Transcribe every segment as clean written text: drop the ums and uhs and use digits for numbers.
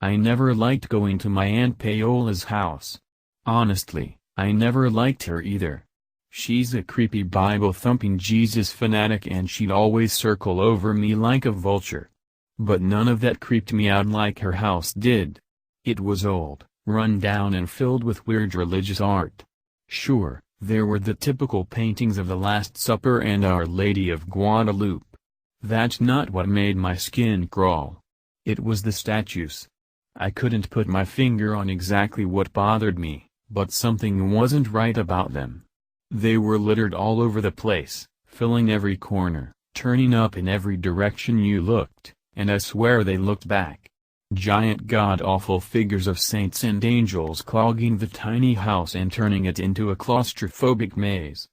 I never liked going to my Aunt Paola's house. Honestly, I never liked her either. She's a creepy Bible-thumping Jesus fanatic and she'd always circle over me like a vulture. But none of that creeped me out like her house did. It was old, run down and filled with weird religious art. Sure, there were the typical paintings of the Last Supper and Our Lady of Guadalupe. That's not what made my skin crawl. It was the statues. I couldn't put my finger on exactly what bothered me, but something wasn't right about them. They were littered all over the place, filling every corner, turning up in every direction you looked, and I swear they looked back. Giant god-awful figures of saints and angels clogging the tiny house and turning it into a claustrophobic maze.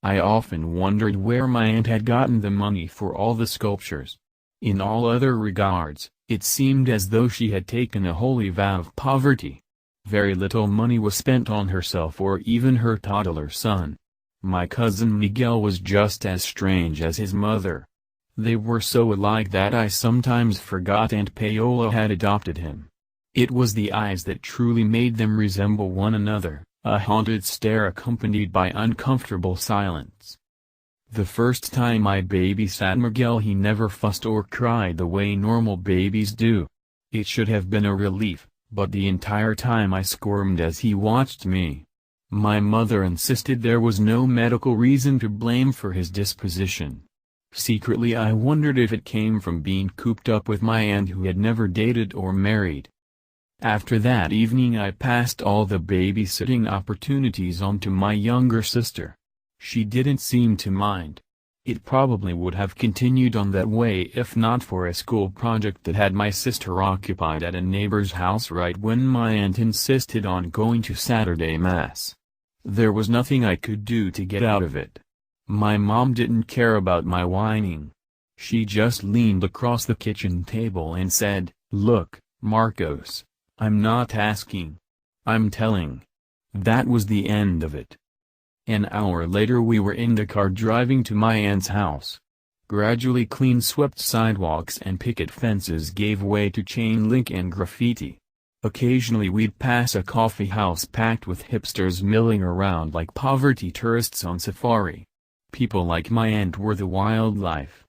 I often wondered where my aunt had gotten the money for all the sculptures. In all other regards, it seemed as though she had taken a holy vow of poverty. Very little money was spent on herself or even her toddler son. My cousin Miguel was just as strange as his mother. They were so alike that I sometimes forgot Aunt Paola had adopted him. It was the eyes that truly made them resemble one another, a haunted stare accompanied by uncomfortable silence. The first time I babysat Miguel he never fussed or cried the way normal babies do. It should have been a relief, but the entire time I squirmed as he watched me. My mother insisted there was no medical reason to blame for his disposition. Secretly I wondered if it came from being cooped up with my aunt who had never dated or married. After that evening I passed all the babysitting opportunities on to my younger sister. She didn't seem to mind. It probably would have continued on that way if not for a school project that had my sister occupied at a neighbor's house right when my aunt insisted on going to Saturday Mass. There was nothing I could do to get out of it. My mom didn't care about my whining. She just leaned across the kitchen table and said, "Look, Marcos, I'm not asking. I'm telling." That was the end of it. An hour later we were in the car driving to my aunt's house. Gradually clean-swept sidewalks and picket fences gave way to chain link and graffiti. Occasionally we'd pass a coffee house packed with hipsters milling around like poverty tourists on safari. People like my aunt were the wildlife.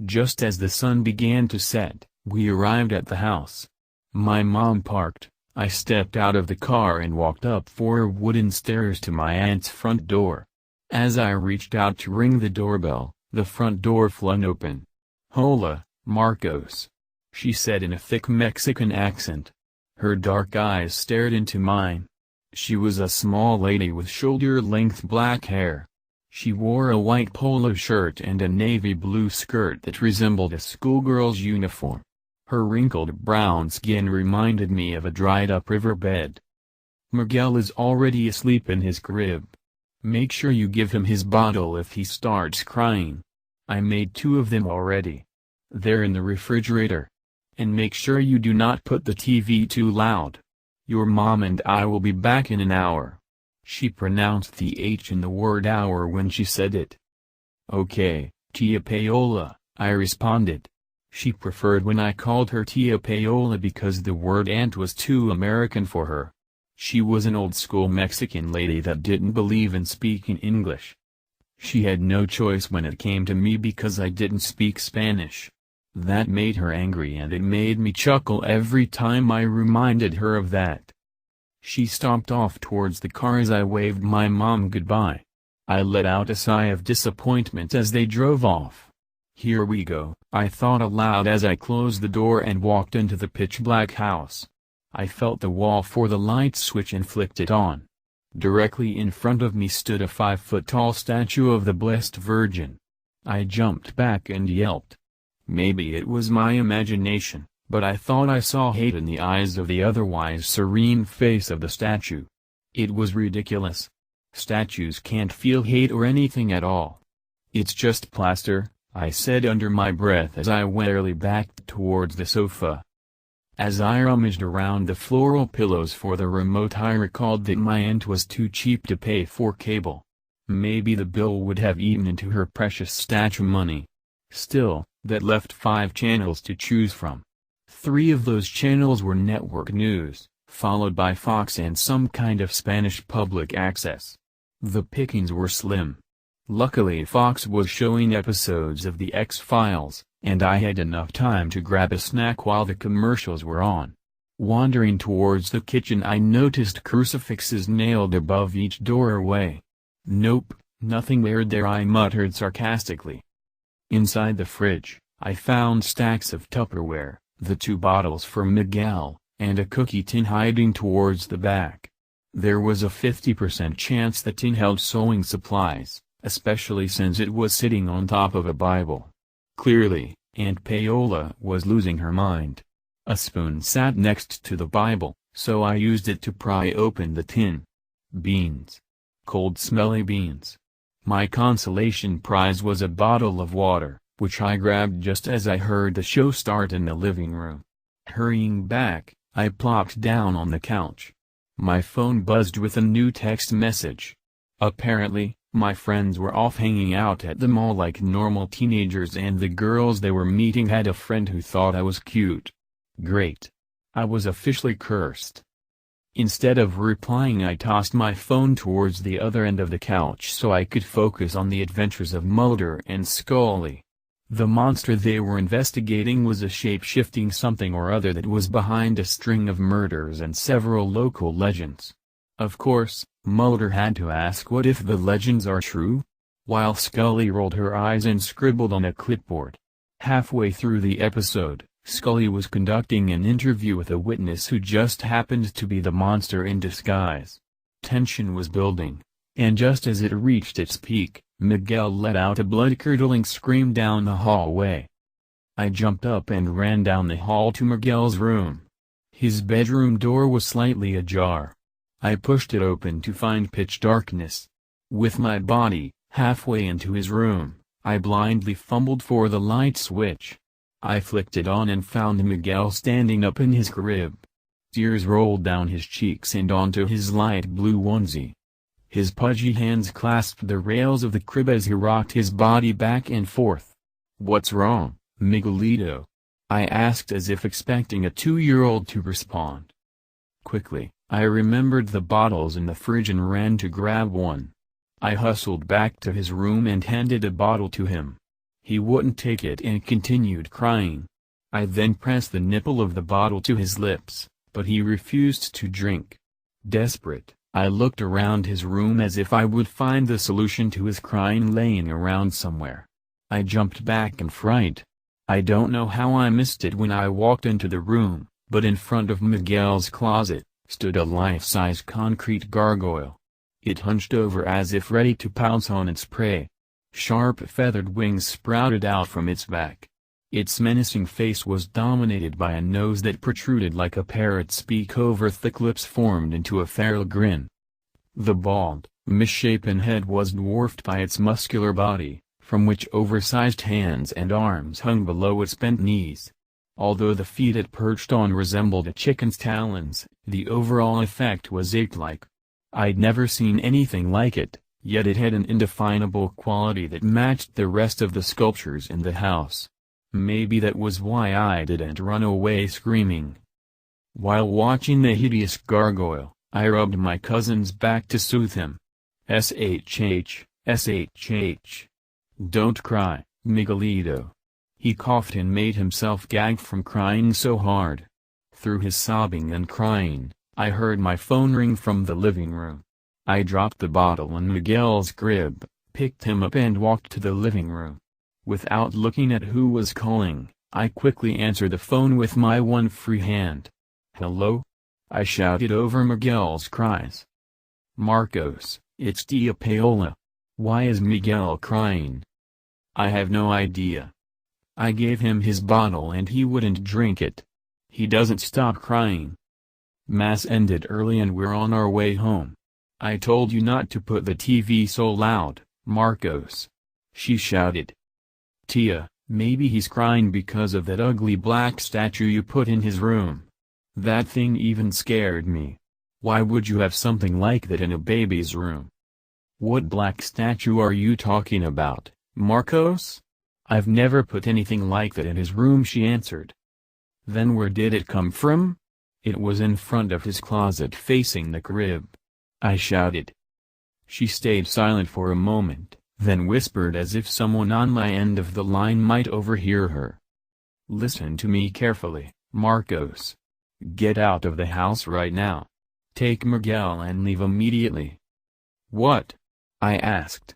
Just as the sun began to set, we arrived at the house. My mom parked. I stepped out of the car and walked up 4 wooden stairs to my aunt's front door. As I reached out to ring the doorbell, the front door flung open. "Hola, Marcos," she said in a thick Mexican accent. Her dark eyes stared into mine. She was a small lady with shoulder-length black hair. She wore a white polo shirt and a navy blue skirt that resembled a schoolgirl's uniform. Her wrinkled brown skin reminded me of a dried-up riverbed. "Miguel is already asleep in his crib. Make sure you give him his bottle if he starts crying. I made 2 of them already. They're in the refrigerator. And make sure you do not put the TV too loud. Your mom and I will be back in an hour." She pronounced the H in the word hour when she said it. "Okay, Tia Paola," I responded. She preferred when I called her Tia Paola because the word aunt was too American for her. She was an old-school Mexican lady that didn't believe in speaking English. She had no choice when it came to me because I didn't speak Spanish. That made her angry and it made me chuckle every time I reminded her of that. She stomped off towards the car as I waved my mom goodbye. I let out a sigh of disappointment as they drove off. "Here we go," I thought aloud as I closed the door and walked into the pitch-black house. I felt the wall for the light switch and flicked it on. Directly in front of me stood a 5-foot-tall statue of the Blessed Virgin. I jumped back and yelped. Maybe it was my imagination, but I thought I saw hate in the eyes of the otherwise serene face of the statue. It was ridiculous. Statues can't feel hate or anything at all. "It's just plaster," I said under my breath as I wearily backed towards the sofa. As I rummaged around the floral pillows for the remote I recalled that my aunt was too cheap to pay for cable. Maybe the bill would have eaten into her precious statue money. Still, that left 5 channels to choose from. 3 of those channels were network news, followed by Fox and some kind of Spanish public access. The pickings were slim. Luckily Fox was showing episodes of The X-Files, and I had enough time to grab a snack while the commercials were on. Wandering towards the kitchen I noticed crucifixes nailed above each doorway. "Nope, nothing weird there," I muttered sarcastically. Inside the fridge, I found stacks of Tupperware, the 2 bottles for Miguel, and a cookie tin hiding towards the back. There was a 50% chance the tin held sewing supplies, especially since it was sitting on top of a Bible. Clearly, Aunt Paola was losing her mind. A spoon sat next to the Bible, so I used it to pry open the tin. Beans. Cold smelly beans. My consolation prize was a bottle of water, which I grabbed just as I heard the show start in the living room. Hurrying back, I plopped down on the couch. My phone buzzed with a new text message. Apparently, my friends were off hanging out at the mall like normal teenagers, and the girls they were meeting had a friend who thought I was cute. Great. I was officially cursed. Instead of replying, I tossed my phone towards the other end of the couch so I could focus on the adventures of Mulder and Scully. The monster they were investigating was a shape-shifting something or other that was behind a string of murders and several local legends. Of course, Mulder had to ask what if the legends are true? While Scully rolled her eyes and scribbled on a clipboard. Halfway through the episode, Scully was conducting an interview with a witness who just happened to be the monster in disguise. Tension was building, and just as it reached its peak, Miguel let out a blood-curdling scream down the hallway. I jumped up and ran down the hall to Miguel's room. His bedroom door was slightly ajar. I pushed it open to find pitch darkness. With my body halfway into his room, I blindly fumbled for the light switch. I flicked it on and found Miguel standing up in his crib. Tears rolled down his cheeks and onto his light blue onesie. His pudgy hands clasped the rails of the crib as he rocked his body back and forth. "What's wrong, Miguelito?" I asked as if expecting a 2-year-old to respond. Quickly, I remembered the bottles in the fridge and ran to grab one. I hustled back to his room and handed a bottle to him. He wouldn't take it and continued crying. I then pressed the nipple of the bottle to his lips, but he refused to drink. Desperate, I looked around his room as if I would find the solution to his crying laying around somewhere. I jumped back in fright. I don't know how I missed it when I walked into the room, but in front of Miguel's closet stood a life-size concrete gargoyle. It hunched over as if ready to pounce on its prey. Sharp feathered wings sprouted out from its back. Its menacing face was dominated by a nose that protruded like a parrot's beak over thick lips formed into a feral grin. The bald, misshapen head was dwarfed by its muscular body, from which oversized hands and arms hung below its bent knees. Although the feet it perched on resembled a chicken's talons, the overall effect was ape-like. I'd never seen anything like it, yet it had an indefinable quality that matched the rest of the sculptures in the house. Maybe that was why I didn't run away screaming. While watching the hideous gargoyle, I rubbed my cousin's back to soothe him. "SHH, SHH. Don't cry, Miguelito." He coughed and made himself gag from crying so hard. Through his sobbing and crying, I heard my phone ring from the living room. I dropped the bottle in Miguel's crib, picked him up and walked to the living room. Without looking at who was calling, I quickly answered the phone with my one free hand. "Hello?" I shouted over Miguel's cries. "Marcos, it's Tia Paola. Why is Miguel crying?" "I have no idea. I gave him his bottle and he wouldn't drink it. He doesn't stop crying. Mass ended early and we're on our way home. I told you not to put the TV so loud, Marcos," she shouted. "Tia, maybe he's crying because of that ugly black statue you put in his room. That thing even scared me. Why would you have something like that in a baby's room?" "What black statue are you talking about, Marcos?" "I've never put anything like that in his room," she answered. Then where did it come from? It was in front of his closet facing the crib. I shouted. She stayed silent for a moment, then whispered as if someone on my end of the line might overhear her. Listen to me carefully, Marcos. Get out of the house right now. Take Miguel and leave immediately. What? I asked.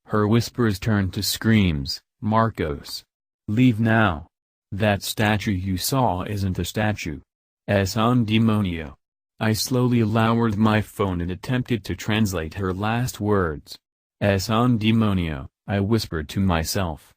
Her whispers turned to screams. Marcos. Leave now. That statue you saw isn't a statue. Es un demonio. I slowly lowered my phone and attempted to translate her last words. Es un demonio, I whispered to myself.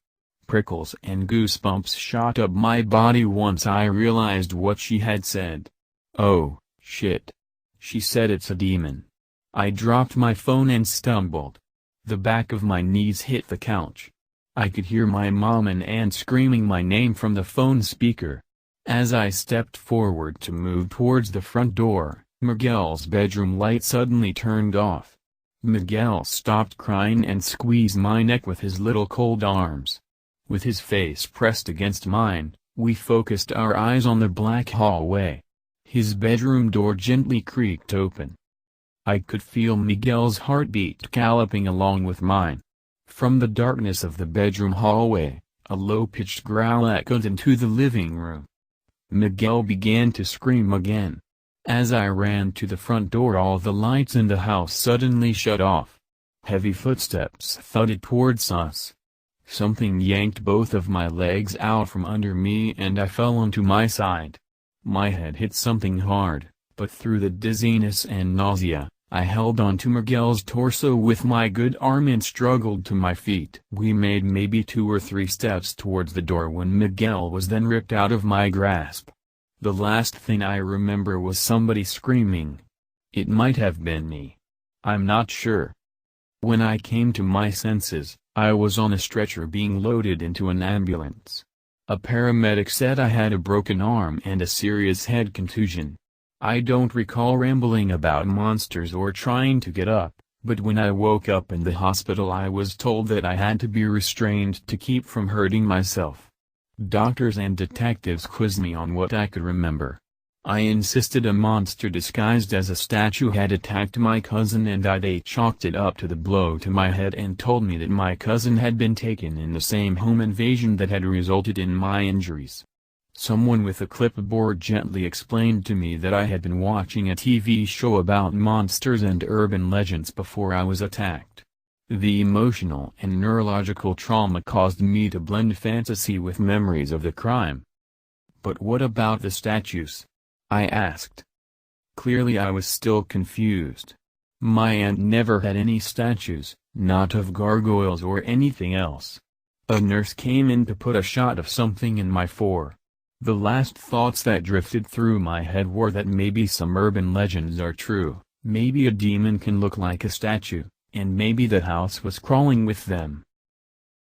Prickles and goosebumps shot up my body once I realized what she had said. Oh, shit. She said it's a demon. I dropped my phone and stumbled. The back of my knees hit the couch. I could hear my mom and aunt screaming my name from the phone speaker. As I stepped forward to move towards the front door, Miguel's bedroom light suddenly turned off. Miguel stopped crying and squeezed my neck with his little cold arms. With his face pressed against mine, we focused our eyes on the black hallway. His bedroom door gently creaked open. I could feel Miguel's heartbeat galloping along with mine. From the darkness of the bedroom hallway, a low-pitched growl echoed into the living room. Miguel began to scream again. As I ran to the front door, all the lights in the house suddenly shut off. Heavy footsteps thudded towards us. Something yanked both of my legs out from under me and I fell onto my side. My head hit something hard, but through the dizziness and nausea, I held onto Miguel's torso with my good arm and struggled to my feet. We made maybe 2 or 3 steps towards the door when Miguel was then ripped out of my grasp. The last thing I remember was somebody screaming. It might have been me. I'm not sure. When I came to my senses, I was on a stretcher being loaded into an ambulance. A paramedic said I had a broken arm and a serious head contusion. I don't recall rambling about monsters or trying to get up, but when I woke up in the hospital I was told that I had to be restrained to keep from hurting myself. Doctors and detectives quizzed me on what I could remember. I insisted a monster disguised as a statue had attacked my cousin and they chalked it up to the blow to my head and told me that my cousin had been taken in the same home invasion that had resulted in my injuries. Someone with a clipboard gently explained to me that I had been watching a TV show about monsters and urban legends before I was attacked. The emotional and neurological trauma caused me to blend fantasy with memories of the crime. But what about the statues? I asked. Clearly I was still confused. My aunt never had any statues, not of gargoyles or anything else. A nurse came in to put a shot of something in my fore. The last thoughts that drifted through my head were that maybe some urban legends are true, maybe a demon can look like a statue, and maybe the house was crawling with them.